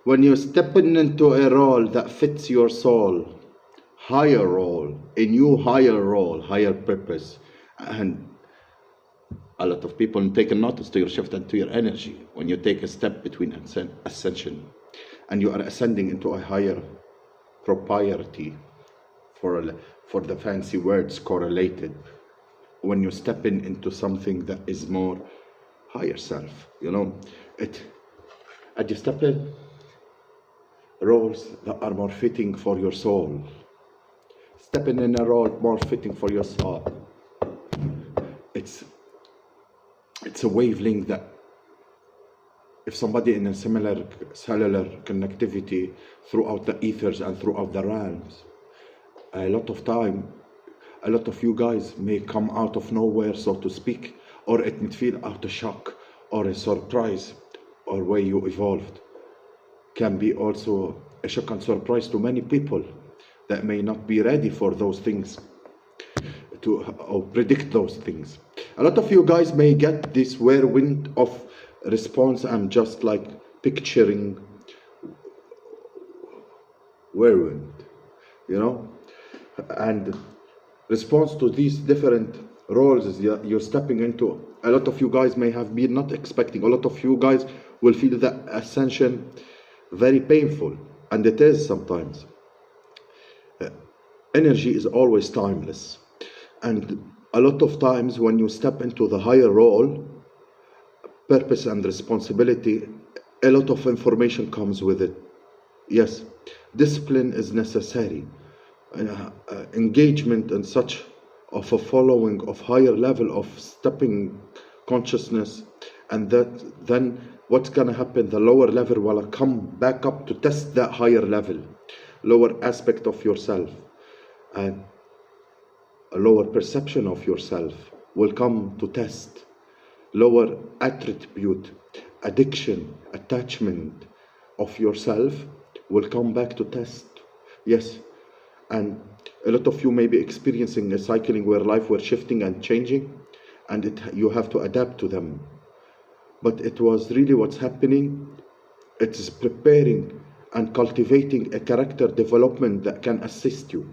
When you're stepping into a role that fits your soul, higher role, a new higher role, higher purpose, and a lot of people take notice to your shift and to your energy when you take a step between ascension and you are ascending into a higher propriety, for the fancy words correlated, when you step into something that is more higher self, and you step in roles that are more fitting for your soul, stepping in a role more fitting for your soul. It's a wavelength that if somebody in a similar cellular connectivity throughout the ethers and throughout the realms, a lot of time, a lot of you guys may come out of nowhere, so to speak, or it may feel out of shock or a surprise, or way you evolved can be also a shock and surprise to many people that may not be ready for those things, or predict those things. A lot of you guys may get this whirlwind of response. I'm just like picturing whirlwind, and response to these different roles you're stepping into. A lot of you guys may have been not expecting. A lot of you guys will feel that ascension very painful, and it is sometimes. Energy is always timeless, and a lot of times when you step into the higher role, purpose and responsibility, a lot of information comes with it. Yes, discipline is necessary, engagement and such of a following of higher level of stepping consciousness, and that then what's going to happen, the lower level will come back up to test that higher level, lower aspect of yourself, and a lower perception of yourself will come to test, lower attribute, addiction, attachment of yourself will come back to test. Yes, and a lot of you may be experiencing a cycling where life were shifting and changing, and you have to adapt to them. But it was really what's happening. It is preparing and cultivating a character development that can assist you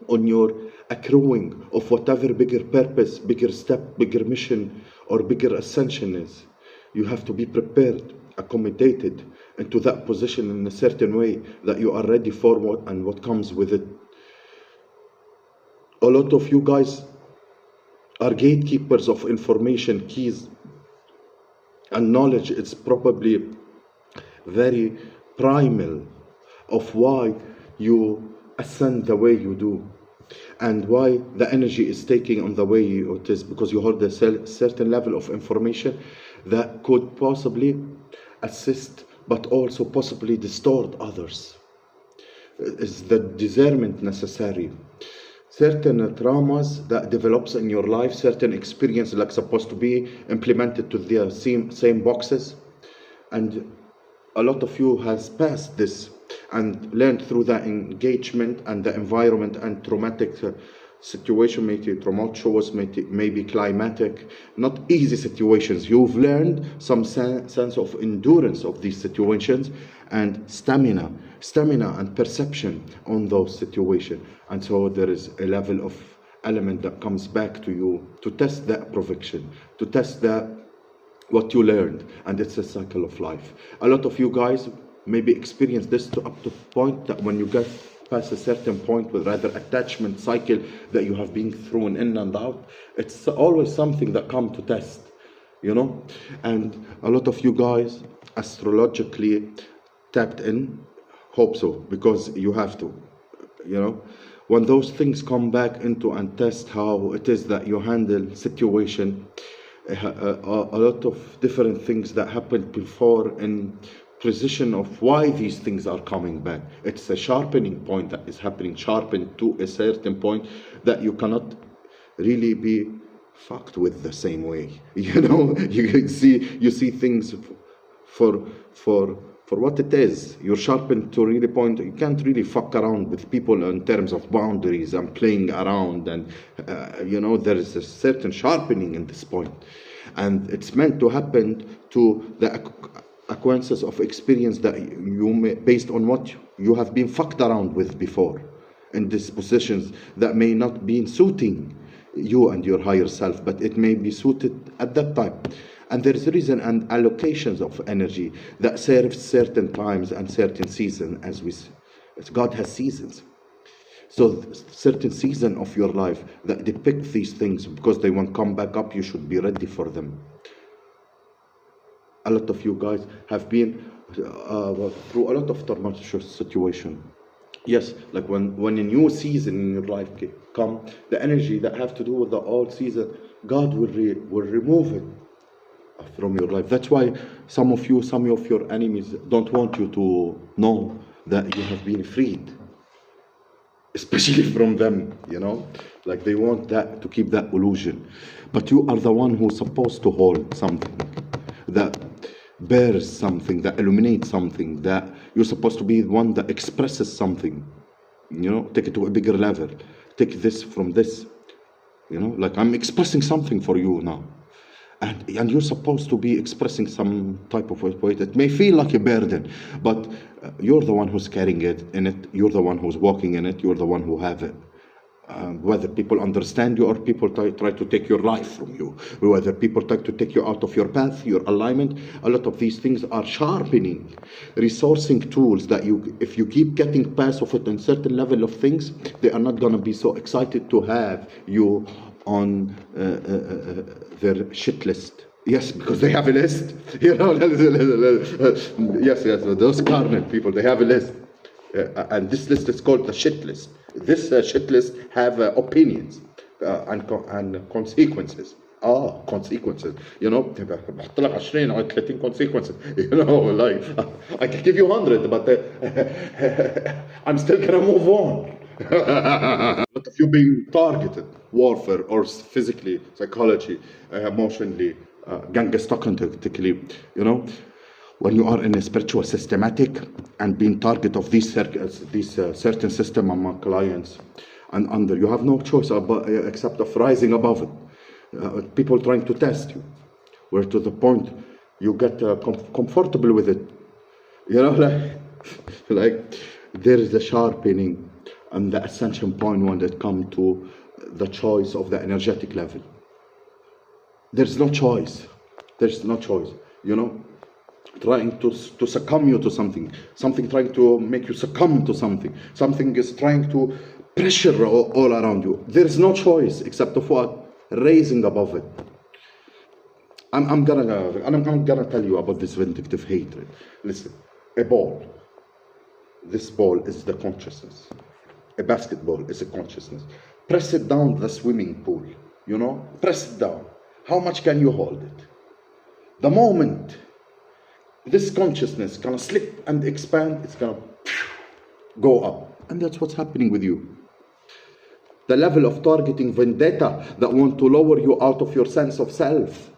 on your accruing of whatever bigger purpose, bigger step, bigger mission, or bigger ascension is. You have to be prepared, accommodated into that position in a certain way that you are ready for what comes with it. A lot of you guys are gatekeepers of information, keys, and knowledge. It's probably very primal of why you ascend the way you do, and why the energy is taking on the way it is, because you hold a certain level of information that could possibly assist but also possibly distort others. Is the discernment necessary? Certain traumas that develops in your life, certain experience like supposed to be implemented to the same boxes, and a lot of you has passed this and learned through that engagement and the environment and traumatic situation, maybe tumultuous, maybe climatic, not easy situations. You've learned some sense of endurance of these situations and stamina and perception on those situations. And so there is a level of element that comes back to you to test that perfection, to test that what you learned, and it's a cycle of life. A lot of you guys maybe experience this to up to point that when you get past a certain point with rather attachment cycle that you have been thrown in and out, it's always something that come to test, and a lot of you guys astrologically tapped in, hope so, because you have to, when those things come back into and test how it is that you handle situation, a lot of different things that happened before in precision of why these things are coming back. It's a sharpening point that is happening, sharpened to a certain point that you cannot really be fucked with the same way. You see things for what it is. You're sharpened to really point. You can't really fuck around with people in terms of boundaries and playing around, and there is a certain sharpening in this point, and it's meant to happen to the acquaintances of experience that you may, based on what you have been fucked around with before, in dispositions that may not be suiting you and your higher self, but it may be suited at that time. And there is a reason and allocations of energy that serves certain times and certain seasons, as God has seasons. So certain season of your life that depict these things, because they won't come back up, you should be ready for them. A lot of you guys have been through a lot of tumultuous situation. Yes, like when a new season in your life come, the energy that have to do with the old season, God will remove it from your life. That's why some of your enemies don't want you to know that you have been freed, especially from them, like they want that to keep that illusion. But you are the one who's supposed to hold something that bears something, that illuminates something, that you're supposed to be the one that expresses something, take it to a bigger level, take this from this, like I'm expressing something for you now. And you're supposed to be expressing some type of weight. It may feel like a burden, but you're the one who's carrying it in it. You're the one who's walking in it. You're the one who have it. Whether people understand you or people try to take your life from you, whether people try to take you out of your path, your alignment, a lot of these things are sharpening, resourcing tools that if you keep getting past of it in certain level of things, they are not going to be so excited to have you on their shit list. Yes, because they have a list. Yes, those carnal people, they have a list. And this list is called the shit list. This shit list have opinions and consequences. Consequences. بحط لك 20 or 30 consequences. Like I can give you 100, but I'm still gonna move on. A lot of you being targeted, warfare, or physically, psychology, emotionally, gangastockingly, when you are in a spiritual systematic and being target of these certain system among clients and under, you have no choice except of rising above it. People trying to test you, where to the point you get comfortable with it. Like there is a sharpening and the ascension point when it comes to the choice of the energetic level. There's no choice. Trying to succumb you to something trying to make you succumb to something is trying to pressure all around you. There's no choice except of what? Raising above it. I'm gonna tell you about this vindictive hatred. Listen, a ball. This ball is the consciousness. A basketball is a consciousness. Press it down the swimming pool, press it down. How much can you hold it? The moment this consciousness gonna slip and expand, it's gonna go up. And that's what's happening with you. The level of targeting vendetta that want to lower you out of your sense of self.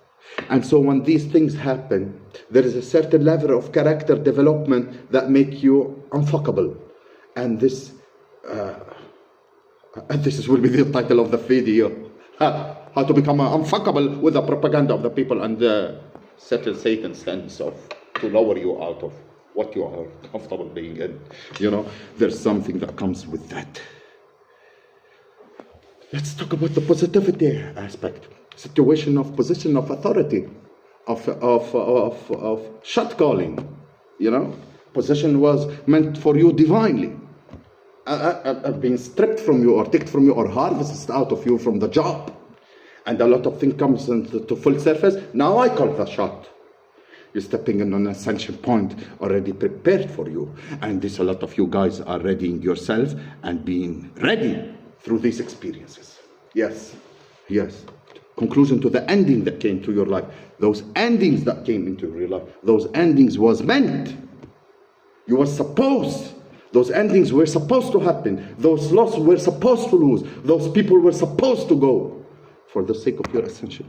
And so when these things happen, there is a certain level of character development that make you unfuckable. And this will be the title of the video. How to become unfuckable with the propaganda of the people and the certain Satan sense of to lower you out of what you are comfortable being in. There's something that comes with that. Let's talk about the positivity aspect. Position of authority, of shot calling. Position was meant for you divinely. Being stripped from you or taken from you or harvested out of you from the job. And a lot of things comes into full surface. Now I call the shot. You're stepping in on an ascension point already prepared for you. And a lot of you guys are readying yourself and being ready through these experiences. Yes. Conclusion to the ending that came to your life. Those endings that came into your life. Those endings was meant. You were supposed. Those endings were supposed to happen. Those losses were supposed to lose. Those people were supposed to go for the sake of your ascension.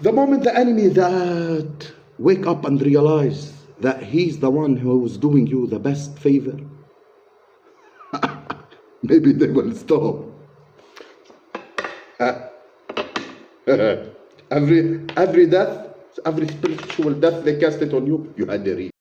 The moment the enemy that wake up and realize that he's the one who's doing you the best favor, maybe they will stop. Every death Every spiritual death they cast it on you, you had a reason.